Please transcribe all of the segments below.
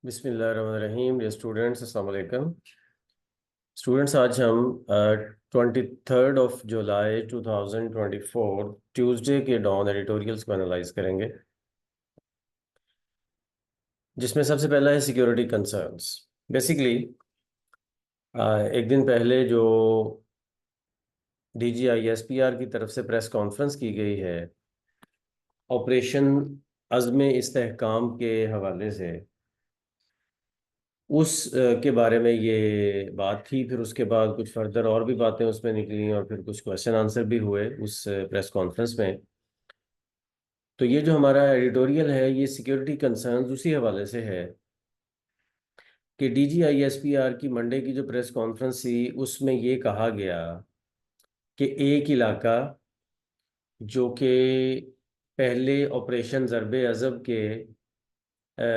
बिस्मिल्लाहिर्रहमानिर्रहीम। Dear students, अस्सलाम वालेकुम। स्टूडेंट्स, आज हम 23 जुलाई 2024 ट्यूसडे के डॉन एडिटोरियल्स को एनालाइज करेंगे, जिसमें सबसे पहला है सिक्योरिटी कंसर्न्स। बेसिकली एक दिन पहले जो DGI SPR की तरफ से प्रेस कॉन्फ्रेंस की गई है ऑपरेशन अज़्म इस्तेहकाम के हवाले से, उस के बारे में ये बात थी। फिर उसके बाद कुछ फर्दर और भी बातें उसमें निकली और फिर कुछ क्वेश्चन आंसर भी हुए उस प्रेस कॉन्फ्रेंस में। तो ये जो हमारा एडिटोरियल है ये सिक्योरिटी कंसर्न्स उसी हवाले से है कि DGI SPR की मंडे की जो प्रेस कॉन्फ्रेंस थी उसमें ये कहा गया कि एक इलाका जो कि पहले ऑपरेशन ज़रबे अज़ब के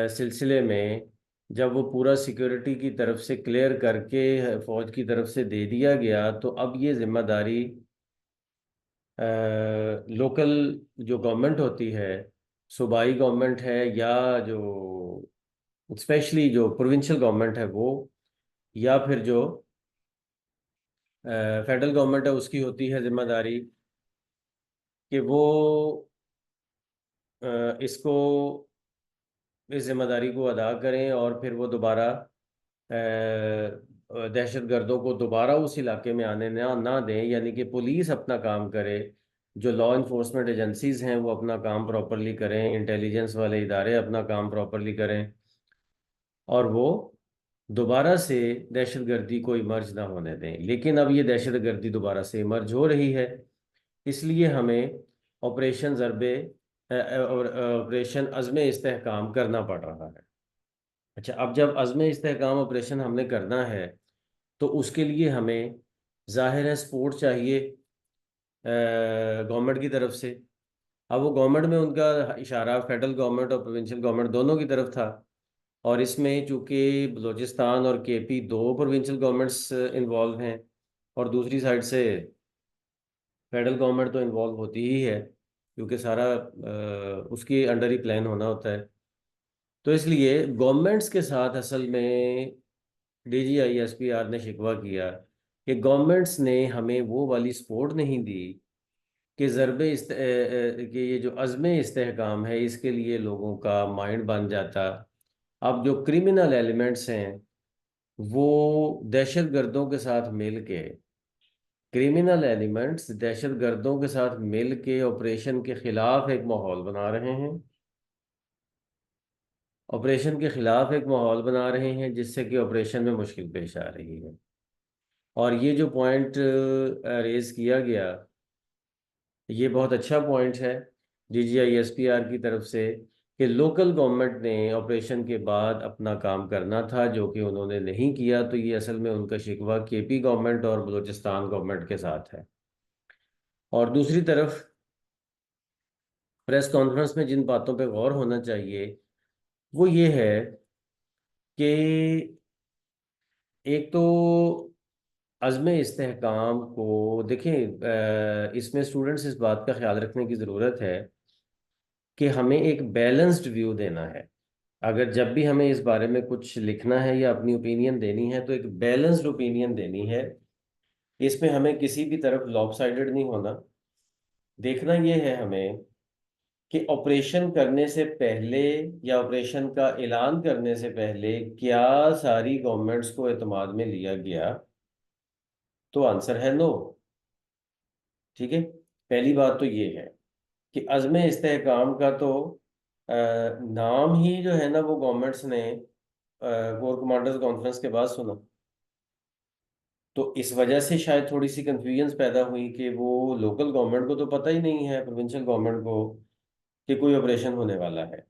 सिलसिले में जब वो पूरा सिक्योरिटी की तरफ से क्लियर करके फौज की तरफ से दे दिया गया, तो अब ये जिम्मेदारी लोकल जो गवर्नमेंट होती है, सूबाई गवर्नमेंट है या जो स्पेशली जो प्रोविंशियल गवर्नमेंट है वो, या फिर जो फेडरल गवर्नमेंट है उसकी होती है जिम्मेदारी कि वो इसको इस जिम्मेदारी को अदा करें और फिर वो दोबारा दहशत गर्दों को दोबारा उस इलाके में आने ना दें। यानी कि पुलिस अपना काम करे, जो लॉ इन्फोर्समेंट एजेंसीज हैं वो अपना काम प्रॉपरली करें, इंटेलिजेंस वाले इदारे अपना काम प्रॉपरली करें और वो दोबारा से दहशत गर्दी को इमर्ज ना होने दें। लेकिन अब ये दहशत गर्दी दोबारा से इमर्ज हो रही है, इसलिए हमें ऑपरेशन ज़रबे और ऑपरेशन अज़्म इस्तेहकाम करना पड़ रहा है। अच्छा, अब जब अज़्म इस्तेहकाम ऑपरेशन हमने करना है तो उसके लिए हमें ज़ाहिर है सपोर्ट चाहिए गवर्नमेंट की तरफ से। अब वो गवर्नमेंट में उनका इशारा फेडरल गवर्नमेंट और प्रोविंशियल गवर्नमेंट दोनों की तरफ था, और इसमें चूंकि बलूचिस्तान और KP दो प्रोविंशियल गवर्नमेंट्स इन्वॉल्व हैं और दूसरी साइड से फेडरल गवर्नमेंट तो इन्वॉल्व होती ही है क्योंकि सारा उसके अंडर ही प्लान होना होता है। तो इसलिए गवर्नमेंट्स के साथ असल में DGI SPR ने शिकवा किया कि गवर्नमेंट्स ने हमें वो वाली सपोर्ट नहीं दी कि कि ये जो अज़्म इस्तेहकाम है इसके लिए लोगों का माइंड बन जाता। अब जो क्रिमिनल एलिमेंट्स हैं वो दहशत गर्दों के साथ मिल के क्रिमिनल एलिमेंट्स दहशत गर्दों के साथ मिल के ऑपरेशन के खिलाफ एक माहौल बना रहे हैं, ऑपरेशन के खिलाफ एक माहौल बना रहे हैं जिससे कि ऑपरेशन में मुश्किल पेश आ रही है। और ये जो पॉइंट रेज किया गया ये बहुत अच्छा पॉइंट है DGI SPR की तरफ से कि लोकल गवर्नमेंट ने ऑपरेशन के बाद अपना काम करना था, जो कि उन्होंने नहीं किया। तो ये असल में उनका शिकवा KP गवर्नमेंट और बलूचिस्तान गवर्नमेंट के साथ है। और दूसरी तरफ प्रेस कॉन्फ्रेंस में जिन बातों पे गौर होना चाहिए वो ये है कि एक तो अज़्म इस्तेहकाम को देखें, इसमें स्टूडेंट्स इस बात का ख्याल रखने की ज़रूरत है कि हमें एक बैलेंस्ड व्यू देना है। अगर जब भी हमें इस बारे में कुछ लिखना है या अपनी ओपिनियन देनी है तो एक बैलेंस्ड ओपिनियन देनी है। इसमें हमें किसी भी तरफ लॉपसाइडेड नहीं होना। देखना यह है हमें कि ऑपरेशन करने से पहले या ऑपरेशन का ऐलान करने से पहले क्या सारी गवर्नमेंट्स को एतमाद में लिया गया। तो आंसर है नो। ठीक है, पहली बात तो ये है कि अज़्म इस्तेहकाम का तो नाम ही जो है ना वो गवर्नमेंट्स ने कोर कमांडर्स कॉन्फ्रेंस के बाद सुना। तो इस वजह से शायद थोड़ी सी कंफ्यूजन पैदा हुई कि वो लोकल गवर्नमेंट को तो पता ही नहीं है, प्रोविंशियल गवर्नमेंट को, कि कोई ऑपरेशन होने वाला है।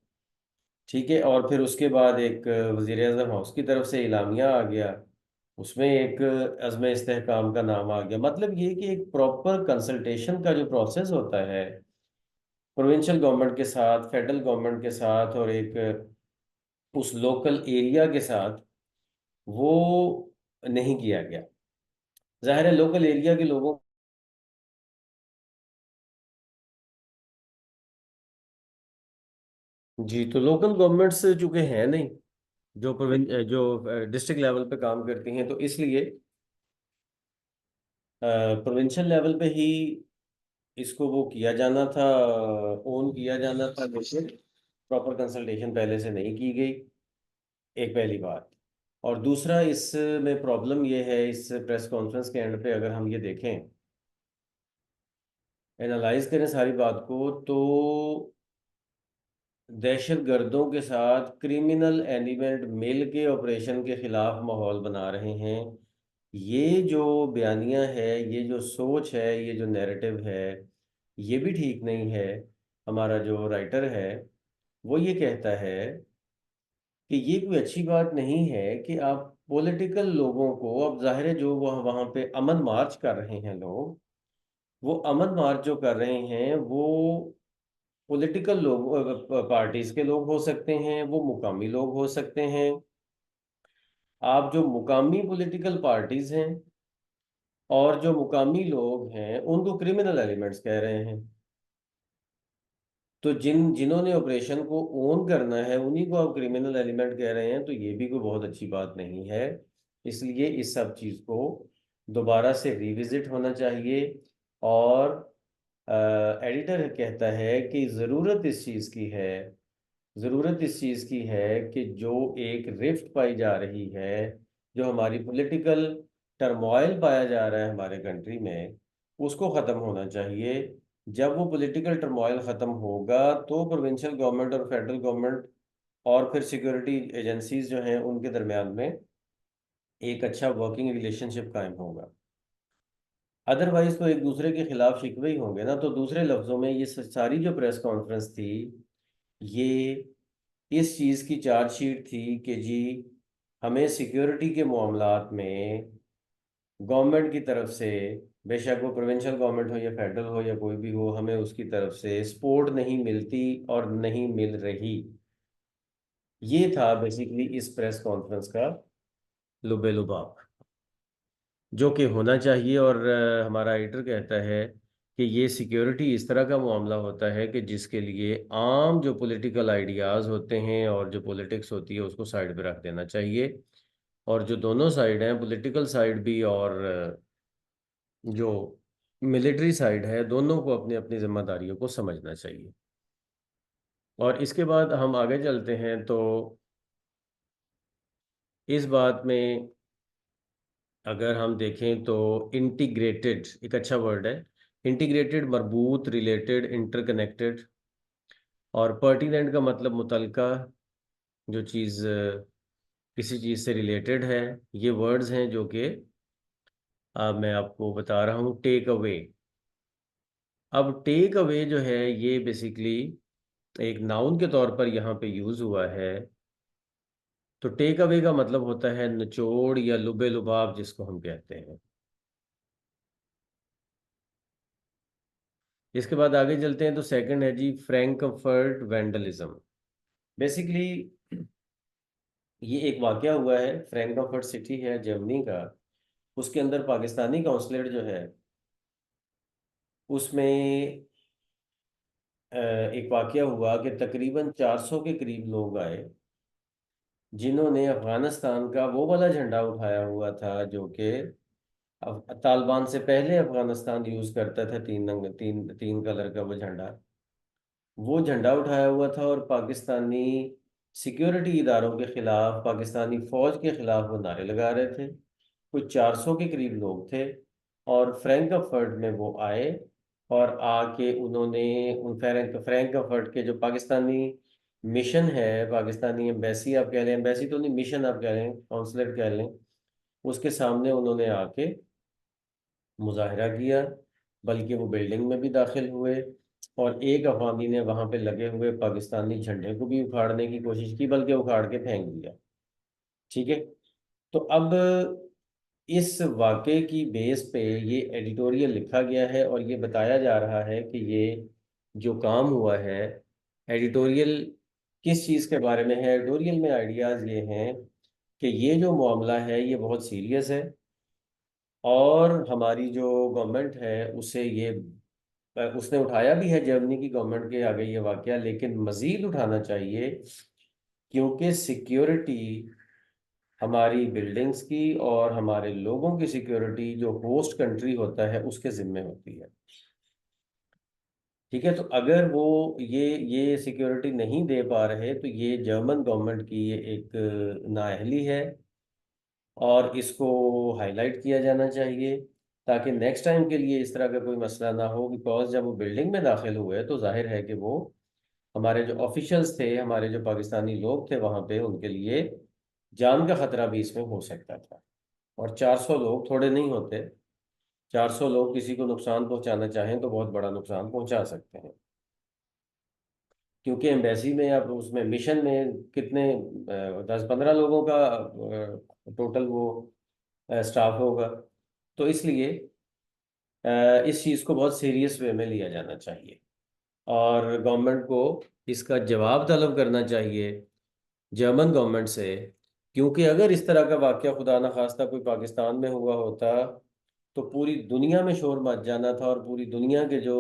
ठीक है, और फिर उसके बाद एक वजीर आजम हाउस की तरफ से इलामिया आ गया, उसमें एक अज़्म इस्तेहकाम का नाम आ गया। मतलब ये कि एक प्रॉपर कंसल्टेशन का जो प्रोसेस होता है प्रोविंशियल गवर्नमेंट के साथ, फेडरल गवर्नमेंट के साथ और एक उस लोकल एरिया के साथ, वो नहीं किया गया। जाहिर है लोकल एरिया के लोगों। जी, तो लोकल गवर्नमेंट्स चूंकि हैं नहीं, जो डिस्ट्रिक्ट लेवल पे काम करती हैं, तो इसलिए प्रोविंशियल लेवल पे ही इसको वो किया जाना था, ओन किया जाना था, लेकिन प्रॉपर कंसल्टेशन पहले से नहीं की गई। एक पहली बात। और दूसरा, इसमें प्रॉब्लम ये है, इस प्रेस कॉन्फ्रेंस के एंड पे अगर हम ये देखें, एनालाइज करें सारी बात को, तो दहशत गर्दों के साथ क्रिमिनल एलिमेंट मिल के ऑपरेशन के खिलाफ माहौल बना रहे हैं। ये जो बयानियां है, ये जो सोच है, ये जो नैरेटिव है, ये भी ठीक नहीं है। हमारा जो राइटर है वो ये कहता है कि ये कोई अच्छी बात नहीं है कि आप पॉलिटिकल लोगों को, अब जाहिर है जो वहाँ पे अमन मार्च कर रहे हैं लोग, वो अमन मार्च जो कर रहे हैं वो पॉलिटिकल लोग, पार्टीज के लोग हो सकते हैं, वो मुकामी लोग हो सकते हैं। आप जो मुकामी पॉलिटिकल पार्टीज हैं और जो मुकामी लोग हैं उनको क्रिमिनल एलिमेंट्स कह रहे हैं। तो जिन्होंने ऑपरेशन को ओन करना है उन्हीं को आप क्रिमिनल एलिमेंट कह रहे हैं, तो ये भी कोई बहुत अच्छी बात नहीं है। इसलिए इस सब चीज़ को दोबारा से रिविजिट होना चाहिए। और एडिटर कहता है कि ज़रूरत इस चीज़ की है, ज़रूरत इस चीज़ की है कि जो एक रिफ्ट पाई जा रही है, जो हमारी पॉलिटिकल टर्मोइल पाया जा रहा है हमारे कंट्री में, उसको ख़त्म होना चाहिए। जब वो पॉलिटिकल टर्मोइल ख़त्म होगा तो प्रोविंशियल गवर्नमेंट और फेडरल गवर्नमेंट और फिर सिक्योरिटी एजेंसीज जो हैं उनके दरमियान में एक अच्छा वर्किंग रिलेशनशिप कायम होगा। अदरवाइज तो एक दूसरे के खिलाफ शिकवे ही होंगे ना। तो दूसरे लफ्ज़ों में, ये सारी जो प्रेस कॉन्फ्रेंस थी, ये इस चीज़ की चार्जशीट थी कि जी, हमें सिक्योरिटी के मामलात में गवर्नमेंट की तरफ से, बेशक वो प्रोविंशियल गवर्नमेंट हो या फेडरल हो या कोई भी हो, हमें उसकी तरफ से सपोर्ट नहीं मिलती और नहीं मिल रही। ये था बेसिकली इस प्रेस कॉन्फ्रेंस का लुबे लुबाब, जो कि होना चाहिए। और हमारा एडिटर कहता है कि ये सिक्योरिटी इस तरह का मामला होता है कि जिसके लिए आम जो पॉलिटिकल आइडियाज़ होते हैं और जो पॉलिटिक्स होती है उसको साइड पे रख देना चाहिए। और जो दोनों साइड हैं, पॉलिटिकल साइड भी और जो मिलिट्री साइड है, दोनों को अपनी अपनी जिम्मेदारियों को समझना चाहिए। और इसके बाद हम आगे चलते हैं, तो इस बात में अगर हम देखें तो इंटीग्रेटेड एक अच्छा वर्ड है। इंटीग्रेटेड, मरबूत, रिलेटेड, इंटरकनेक्टेड। और पर्टिनेंट का मतलब मुतलका, जो चीज़ किसी चीज़ से रिलेटेड है। ये वर्ड्स हैं जो कि अब मैं आपको बता रहा हूँ। Take away. अब टेक अवे जो है ये बेसिकली एक नाउन के तौर पर यहाँ पे यूज़ हुआ है। तो टेक अवे का मतलब होता है निचोड़ या लुबे लुबाब, जिसको हम कहते हैं। इसके बाद आगे चलते हैं, तो सेकंड है जी फ्रैंकफर्ट वैंडलिज्म। बेसिकली ये एक वाकया हुआ है, फ्रैंकफर्ट सिटी है जर्मनी का, उसके अंदर पाकिस्तानी कौंसलेट जो है उसमें एक वाकया हुआ कि तकरीबन 400 के करीब लोग आए, जिन्होंने अफगानिस्तान का वो वाला झंडा उठाया हुआ था जो कि तालिबान से पहले अफगानिस्तान यूज करता था, तीन तीन कलर का वो झंडा। वो झंडा उठाया हुआ था और पाकिस्तानी सिक्योरिटी इदारों के खिलाफ, पाकिस्तानी फौज के खिलाफ वो नारे लगा रहे थे। कुछ 400 के करीब लोग थे। और फ्रैंकफर्ट में वो आए और आके उन्होंने उन फ्रैंकफर्ट के जो पाकिस्तानी मिशन है, पाकिस्तानी एम्बेसी आप कह लें, एम्बेसी तो नहीं, मिशन आप कह लें, कॉन्सुलेट कह लें, उसके सामने उन्होंने आके मुजाहिरा किया। बल्कि वो बिल्डिंग में भी दाखिल हुए और एक अफगानी ने वहां पे लगे हुए पाकिस्तानी झंडे को भी उखाड़ने की कोशिश की, बल्कि उखाड़ के फेंक दिया। ठीक है। तो अब इस वाक़े की बेस पे ये एडिटोरियल लिखा गया है और ये बताया जा रहा है कि ये जो काम हुआ है, एडिटोरियल किस चीज़ के बारे में है। एडिटोरियल में आइडियाज़ ये हैं कि ये जो मामला है ये बहुत सीरियस है और हमारी जो गवर्नमेंट है उसे ये उसने उठाया भी है, जर्मनी की गवर्नमेंट के आगे ये वाकया, लेकिन मजीद उठाना चाहिए। क्योंकि सिक्योरिटी हमारी बिल्डिंग्स की और हमारे लोगों की सिक्योरिटी जो होस्ट कंट्री होता है उसके जिम्मे होती है। ठीक है, तो अगर वो ये सिक्योरिटी नहीं दे पा रहे तो ये जर्मन गवर्नमेंट की ये एक नाअहली है, और इसको हाईलाइट किया जाना चाहिए ताकि नेक्स्ट टाइम के लिए इस तरह का कोई मसला ना हो। बिकॉज जब वो बिल्डिंग में दाखिल हुए तो जाहिर है कि वो हमारे जो ऑफिशियल्स थे, हमारे जो पाकिस्तानी लोग थे वहाँ पे, उनके लिए जान का खतरा भी इसमें हो सकता था। और 400 लोग थोड़े नहीं होते। 400 लोग किसी को नुकसान पहुंचाना चाहें तो बहुत बड़ा नुकसान पहुंचा सकते हैं। क्योंकि एम्बेसी में, अब उसमें मिशन में कितने 10-15 लोगों का टोटल वो स्टाफ होगा। तो इसलिए इस चीज़ को बहुत सीरियस वे में लिया जाना चाहिए, और गवर्नमेंट को इसका जवाब तलब करना चाहिए जर्मन गवर्नमेंट से। क्योंकि अगर इस तरह का वाकया खुदा न खास्ता कोई पाकिस्तान में हुआ होता तो पूरी दुनिया में शोर मच जाना था, और पूरी दुनिया के जो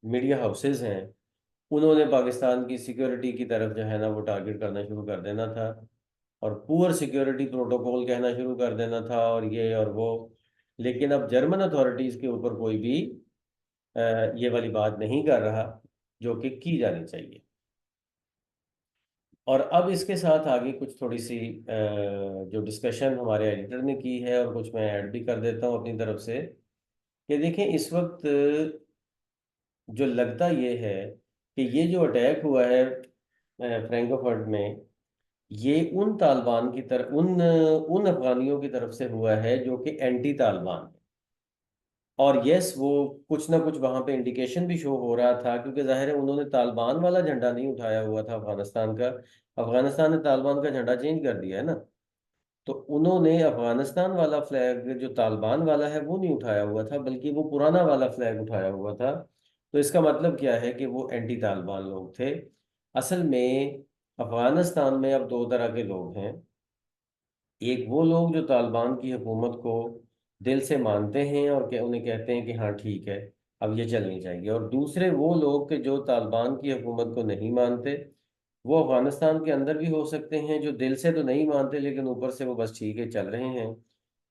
मीडिया हाउसेज हैं उन्होंने पाकिस्तान की सिक्योरिटी की तरफ जो है ना वो टारगेट करना शुरू कर देना था, और पुअर सिक्योरिटी प्रोटोकॉल कहना शुरू कर देना था, और ये और वो। लेकिन अब जर्मन अथॉरिटीज़ के ऊपर कोई भी अ, ये वाली बात नहीं कर रहा, जो कि की जानी चाहिए। और अब इसके साथ आगे कुछ थोड़ी सी जो डिस्कशन हमारे एडिटर ने की है, और कुछ मैं ऐड भी कर देता हूँ अपनी तरफ से, कि देखें इस वक्त जो लगता ये है कि ये जो अटैक हुआ है फ्रैंकोफर्ट में, ये उन तालिबान की तरफ, उन उन अफगानियों की तरफ से हुआ है जो कि एंटी तालिबान है। और यस, वो कुछ ना कुछ वहां पे इंडिकेशन भी शो हो रहा था, क्योंकि जाहिर है उन्होंने तालिबान वाला झंडा नहीं उठाया हुआ था अफगानिस्तान का। अफगानिस्तान ने तालिबान का झंडा चेंज कर दिया है ना। तो उन्होंने अफगानिस्तान वाला फ्लैग जो तालिबान वाला है वो नहीं उठाया हुआ था, बल्कि वो पुराना वाला फ्लैग उठाया हुआ था। तो इसका मतलब क्या है कि वो एंटी तालिबान लोग थे। असल में अफगानिस्तान में अब दो तरह के लोग हैं। एक वो लोग जो तालिबान की हुकूमत को दिल से मानते हैं और उन्हें कहते हैं कि हाँ ठीक है, अब ये चलनी चाहिए। और दूसरे वो लोग के जो तालिबान की हुकूमत को नहीं मानते। वो अफगानिस्तान के अंदर भी हो सकते हैं, जो दिल से तो नहीं मानते लेकिन ऊपर से वो बस ठीक है चल रहे हैं।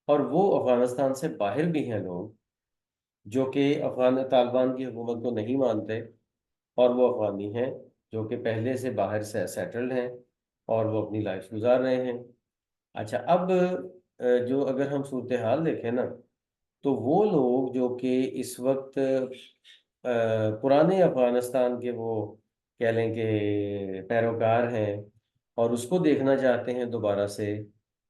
और वो अफगानिस्तान से बाहर भी हैं लोग, जो कि अफगान तालिबान की हुकूमत को नहीं मानते, और वो अफगानी हैं जो कि पहले से बाहर से सेटल्ड हैं, और वो अपनी लाइफ गुजार रहे हैं। अच्छा, अब जो अगर हम सूरत हाल देखें ना, तो वो लोग जो कि इस वक्त पुराने अफगानिस्तान के वो कह लें कि पैरोकार हैं, और उसको देखना चाहते हैं दोबारा से।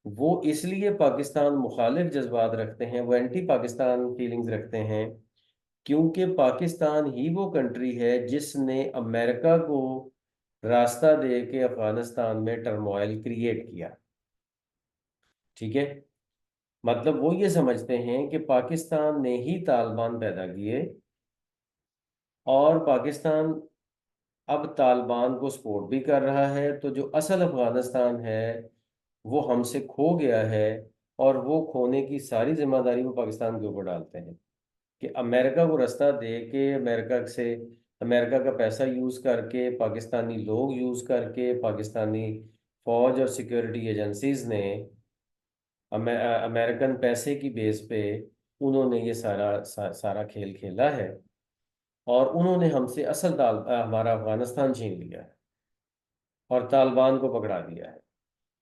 वो इसलिए पाकिस्तान मुखालिफ जज्बात रखते हैं, वो एंटी पाकिस्तान फीलिंग्स रखते हैं, क्योंकि पाकिस्तान ही वो कंट्री है जिसने अमेरिका को रास्ता दे के अफगानिस्तान में टर्मोइल क्रिएट किया। ठीक है, मतलब वो ये समझते हैं कि पाकिस्तान ने ही तालिबान पैदा किए, और पाकिस्तान अब तालिबान को सपोर्ट भी कर रहा है। तो जो असल अफगानिस्तान है वो हमसे खो गया है, और वो खोने की सारी जिम्मेदारी वो पाकिस्तान के ऊपर डालते हैं। कि अमेरिका को रास्ता दे के, अमेरिका का पैसा यूज़ करके, पाकिस्तानी लोग यूज़ करके, पाकिस्तानी फौज और सिक्योरिटी एजेंसीज ने अमेरिकन पैसे की बेस पे उन्होंने ये सारा खेल खेला है, और उन्होंने हमसे हमारा अफगानिस्तान छीन लिया है और तालिबान को पकड़ा दिया है।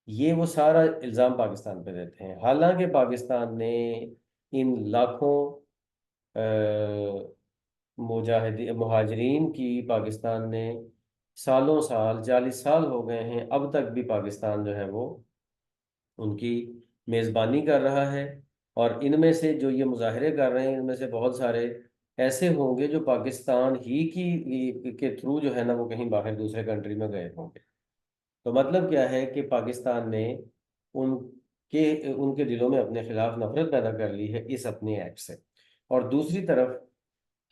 ये वो सारा इल्ज़ाम पाकिस्तान पे देते हैं, हालांकि पाकिस्तान ने इन लाखों मुजाहिदी मुहाजिरीन की, पाकिस्तान ने सालों साल 40 साल हो गए हैं, अब तक भी पाकिस्तान जो है वो उनकी मेज़बानी कर रहा है। और इनमें से जो ये मुजाहरे कर रहे हैं, इनमें से बहुत सारे ऐसे होंगे जो पाकिस्तान ही की के थ्रू जो है ना वो कहीं बाहर दूसरे कंट्री में गए होंगे। तो मतलब क्या है कि पाकिस्तान ने उनके दिलों में अपने खिलाफ नफरत पैदा कर ली है इस अपने एक्ट से। और दूसरी तरफ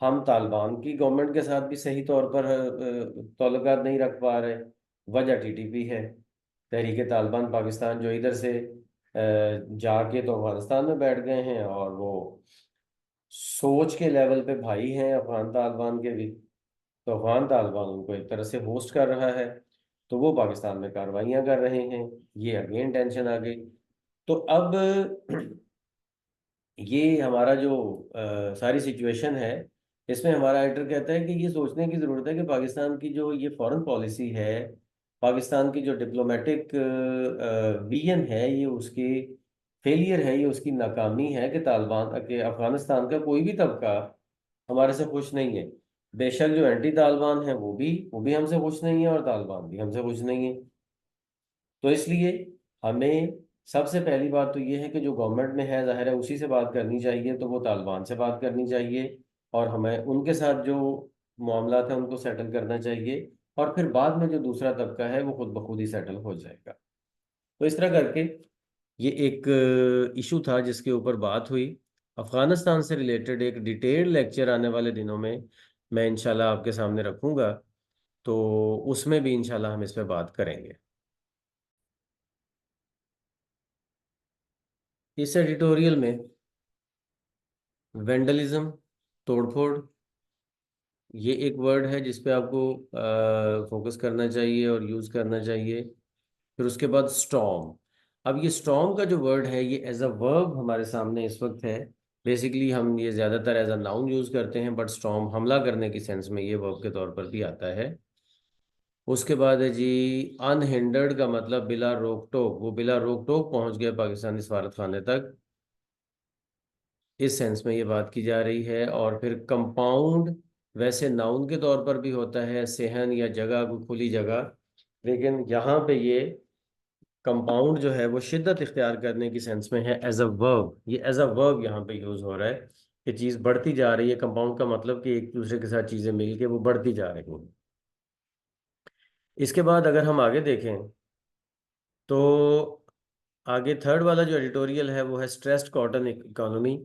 हम तालिबान की गवर्नमेंट के साथ भी सही तौर पर ताल्लुकात नहीं रख पा रहे। वजह टीटीपी है, तहरीक तालिबान पाकिस्तान, जो इधर से जाके तो अफगानिस्तान में बैठ गए हैं, और वो सोच के लेवल पे भाई हैं अफगान तालिबान के भी। तो अफगान तालिबान उनको एक तरह से होस्ट कर रहा है, तो वो पाकिस्तान में कार्रवाइयाँ कर रहे हैं। ये अगेन टेंशन आ गई। तो अब ये हमारा जो सारी सिचुएशन है, इसमें हमारा एडिटर कहता है कि ये सोचने की ज़रूरत है कि पाकिस्तान की जो ये फॉरेन पॉलिसी है, पाकिस्तान की जो डिप्लोमेटिक विजन है, ये उसकी फेलियर है, ये उसकी नाकामी है कि तालिबान के अफगानिस्तान का कोई भी तबका हमारे से खुश नहीं है। बेशक जो एंटी तालिबान है वो भी हमसे खुश नहीं है, और तालिबान भी हमसे खुश नहीं है। तो इसलिए हमें सबसे पहली बात तो ये है कि जो गवर्नमेंट में है, जाहिर है उसी से बात करनी चाहिए, तो वो तालिबान से बात करनी चाहिए, और हमें उनके साथ जो मामला है उनको सेटल करना चाहिए, और फिर बाद में जो दूसरा तबका है वो खुद ब खुद ही सेटल हो जाएगा। तो इस तरह करके ये एक इशू था जिसके ऊपर बात हुई। अफगानिस्तान से रिलेटेड एक डिटेल्ड लेक्चर आने वाले दिनों में मैं इंशाल्लाह आपके सामने रखूंगा, तो उसमें भी इंशाल्लाह हम इस पे बात करेंगे। इस एडिटोरियल में वेंडलिज्म, तोड़फोड़, ये एक वर्ड है जिस पे आपको फोकस करना चाहिए और यूज़ करना चाहिए। फिर उसके बाद स्टॉर्म। अब ये स्टॉर्म का जो वर्ड है, ये एज अ वर्ब हमारे सामने इस वक्त है। बेसिकली हम ये ज़्यादातर एज अ नाउन यूज़ करते हैं, बट स्टॉर्म हमला करने की सेंस में ये वर्ब के तौर पर भी आता है। उसके बाद है जी अनहिंडर्ड, का मतलब बिला रोक टोक, वो बिला रोक टोक पहुंच गया पाकिस्तानी सफारत खाने तक, इस सेंस में ये बात की जा रही है। और फिर कंपाउंड, वैसे नाउन के तौर पर भी होता है, सेहन या जगह, कोई खुली जगह, लेकिन यहाँ पे ये कंपाउंड जो है वो शिद्दत इख्तियार करने की सेंस में है, एज अ वर्ब। ये एज अ वर्ब यहाँ पे यूज हो रहा है कि चीज़ बढ़ती जा रही है। कंपाउंड का मतलब कि एक दूसरे के साथ चीज़ें मिलके वो बढ़ती जा रही हैं। इसके बाद अगर हम आगे देखें तो आगे थर्ड वाला जो एडिटोरियल है वो है stressed cotton economy.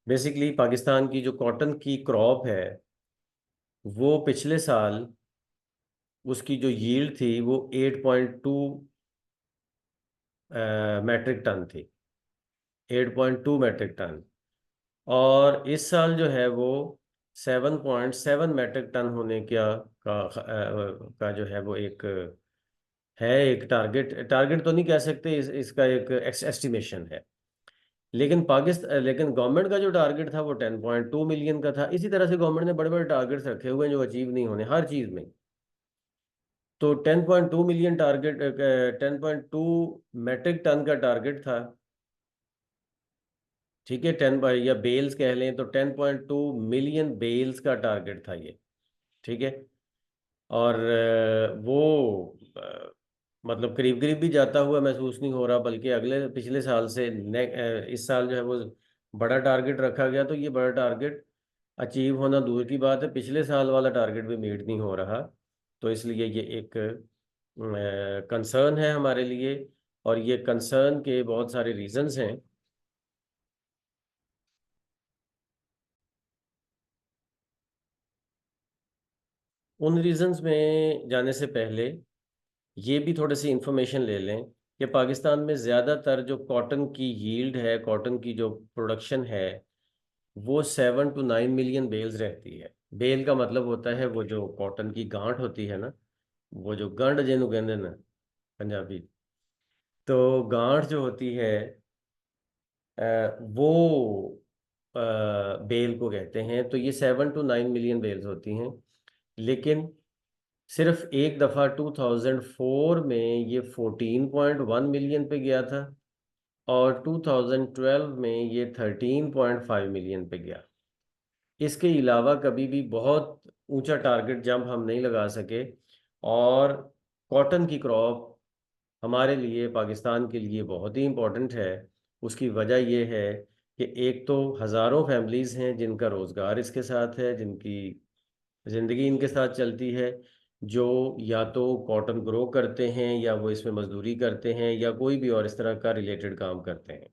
Basically Pakistan की जो कॉटन की क्रॉप है, वो पिछले साल उसकी जो यील्ड थी वो 8.2 मैट्रिक टन थी, 8.2 मैट्रिक टन। और इस साल जो है वो 7.7 मैट्रिक टन होने का जो है वो एक है, एक टारगेट, टारगेट तो नहीं कह सकते, इसका एक एस्टिमेशन है। लेकिन गवर्नमेंट का जो टारगेट था वो 10.2 मिलियन का था। इसी तरह से गवर्नमेंट ने बड़े बड़े टारगेट्स रखे हुए हैं जो अचीव नहीं होने हर चीज़ में। तो 10.2 मिलियन टारगेट, 10.2 मैट्रिक टन का टारगेट था। ठीक है, 10 या बेल्स कह लें तो 10.2 मिलियन बेल्स का टारगेट था ये। ठीक है। और मतलब करीब करीब भी जाता हुआ महसूस नहीं हो रहा, बल्कि अगले पिछले साल से इस साल जो है वो बड़ा टारगेट रखा गया, तो ये बड़ा टारगेट अचीव होना दूर की बात है, पिछले साल वाला टारगेट भी मीट नहीं हो रहा। तो इसलिए ये एक कंसर्न है हमारे लिए, और ये कंसर्न के बहुत सारे रीजंस हैं। उन रीजंस में जाने से पहले ये भी थोड़ी सी इंफॉर्मेशन ले लें कि पाकिस्तान में ज़्यादातर जो कॉटन की यील्ड है, कॉटन की जो प्रोडक्शन है, वो 7 to 9 मिलियन बेल्स रहती है। बेल का मतलब होता है वो जो कॉटन की गांठ होती है ना, वो जो गंढ जिन्हों कहते ना पंजाबी, तो गांठ जो होती है वो बेल को कहते हैं। तो ये 7 to 9 मिलियन बेल्स होती हैं। लेकिन सिर्फ एक दफ़ा 2004 में ये 14.1 मिलियन पे गया था, और 2012 में ये 13.5 मिलियन पे गया। इसके अलावा कभी भी बहुत ऊंचा टारगेट जंप हम नहीं लगा सके। और कॉटन की क्रॉप हमारे लिए, पाकिस्तान के लिए बहुत ही इम्पोर्टेंट है। उसकी वजह यह है कि एक तो हज़ारों फैमिलीज़ हैं जिनका रोज़गार इसके साथ है, जिनकी ज़िंदगी इनके साथ चलती है, जो या तो कॉटन ग्रो करते हैं, या वो इसमें मजदूरी करते हैं, या कोई भी और इस तरह का रिलेटेड काम करते हैं।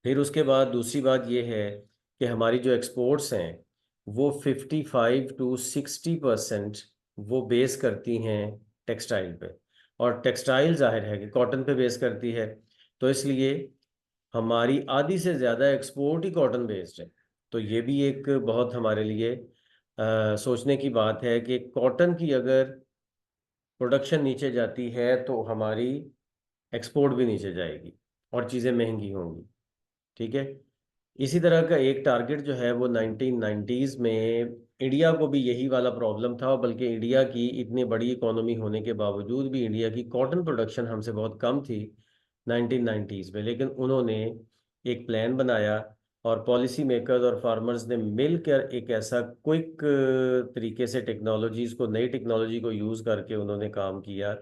फिर उसके बाद दूसरी बात यह है कि हमारी जो एक्सपोर्ट्स हैं वो 55 to 60% वो बेस करती हैं टेक्सटाइल पे। और टेक्सटाइल जाहिर है कि कॉटन पे बेस करती है, तो इसलिए हमारी आधी से ज़्यादा एक्सपोर्ट ही कॉटन बेस्ड है। तो ये भी एक बहुत हमारे लिए सोचने की बात है कि कॉटन की अगर प्रोडक्शन नीचे जाती है तो हमारी एक्सपोर्ट भी नीचे जाएगी और चीज़ें महंगी होंगी। ठीक है। इसी तरह का एक टारगेट जो है वो 1990s में इंडिया को भी यही वाला प्रॉब्लम था, बल्कि इंडिया की इतनी बड़ी इकोनॉमी होने के बावजूद भी इंडिया की कॉटन प्रोडक्शन हमसे बहुत कम थी 1990s में। लेकिन उन्होंने एक प्लान बनाया और पॉलिसी मेकर्स और फार्मर्स ने मिलकर एक ऐसा क्विक तरीके से टेक्नोलॉजीज को, नई टेक्नोलॉजी को यूज़ करके उन्होंने काम किया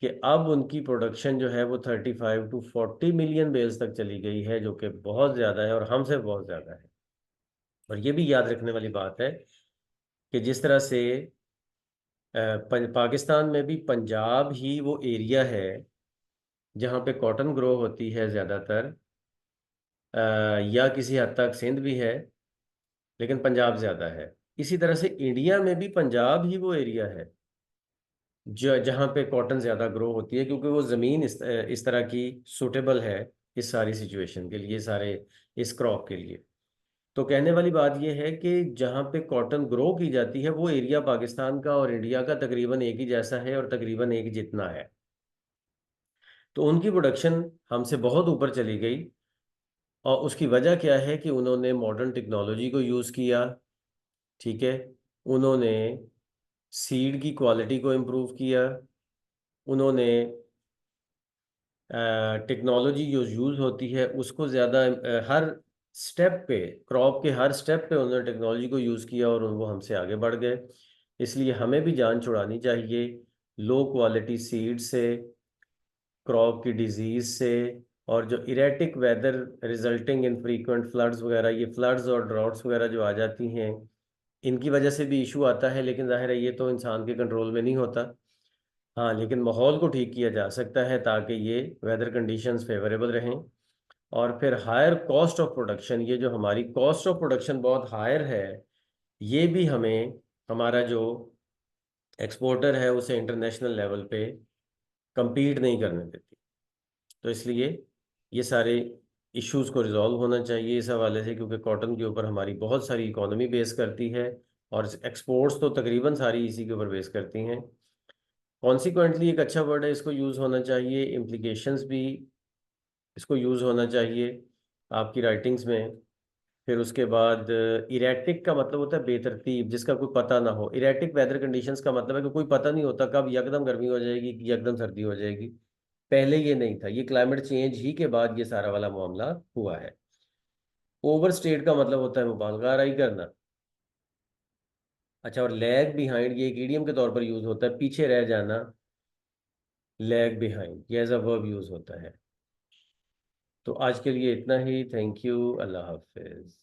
कि अब उनकी प्रोडक्शन जो है वो 35 to 40 मिलियन बेल्स तक चली गई है, जो कि बहुत ज़्यादा है और हमसे बहुत ज़्यादा है। और ये भी याद रखने वाली बात है कि जिस तरह से पाकिस्तान में भी पंजाब ही वो एरिया है जहाँ पे कॉटन ग्रो होती है ज़्यादातर, या किसी हद तक सिंध भी है, लेकिन पंजाब ज़्यादा है। इसी तरह से इंडिया में भी पंजाब ही वो एरिया है जो जहाँ पे कॉटन ज़्यादा ग्रो होती है, क्योंकि वो ज़मीन इस तरह की सूटेबल है इस सारी सिचुएशन के लिए, सारे इस क्रॉप के लिए। तो कहने वाली बात यह है कि जहाँ पे कॉटन ग्रो की जाती है वो एरिया पाकिस्तान का और इंडिया का तकरीबन एक ही जैसा है और तकरीबन एक जितना है। तो उनकी प्रोडक्शन हमसे बहुत ऊपर चली गई। और उसकी वजह क्या है कि उन्होंने मॉडर्न टेक्नोलॉजी को यूज़ किया। ठीक है। उन्होंने सीड की क्वालिटी को इम्प्रूव किया। उन्होंने टेक्नोलॉजी जो यूज़ होती है उसको ज़्यादा हर स्टेप पे, क्रॉप के हर स्टेप पे उन्होंने टेक्नोलॉजी को यूज़ किया और वो हमसे आगे बढ़ गए। इसलिए हमें भी जान छुड़ानी चाहिए लो क्वालिटी सीड से, क्रॉप की डिजीज से, और जो erratic weather resulting in frequent floods वगैरह, ये फ्लड्स और ड्रॉट्स वगैरह जो आ जाती हैं, इनकी वजह से भी इशू आता है। लेकिन जाहिर है ये तो इंसान के कंट्रोल में नहीं होता। हाँ, लेकिन माहौल को ठीक किया जा सकता है ताकि ये वेदर कंडीशंस फेवरेबल रहें। और फिर हायर कॉस्ट ऑफ प्रोडक्शन, ये जो हमारी कॉस्ट ऑफ प्रोडक्शन बहुत हायर है, ये भी हमें, हमारा जो एक्सपोर्टर है उसे इंटरनेशनल लेवल पे compete नहीं करने देती। तो इसलिए ये सारे इश्यूज को रिजॉल्व होना चाहिए इस हवाले से, क्योंकि कॉटन के ऊपर हमारी बहुत सारी इकोनॉमी बेस करती है और एक्सपोर्ट्स तो तकरीबन सारी इसी के ऊपर बेस करती हैं। कॉन्सिक्वेंटली एक अच्छा वर्ड है, इसको यूज़ होना चाहिए, इम्प्लीकेशंस भी इसको यूज़ होना चाहिए आपकी राइटिंग्स में। फिर उसके बाद इरेटिक का मतलब होता है बेतरतीब, जिसका कोई पता ना हो। इरेटिक वेदर कंडीशंस का मतलब है कि कोई पता नहीं होता कब यकदम गर्मी हो जाएगी कि यकदम सर्दी हो जाएगी। पहले ये नहीं था, ये क्लाइमेट चेंज ही के बाद ये सारा वाला मामला हुआ है। ओवर स्टेट का मतलब होता है मुबालगा आराई करना। अच्छा, और लैग बिहाइंड ये एक इडियम के तौर पर यूज होता है, पीछे रह जाना, लैग बिहाइंड, ये एज अ वर्ब यूज होता है। तो आज के लिए इतना ही। Thank you. Allah Hafiz.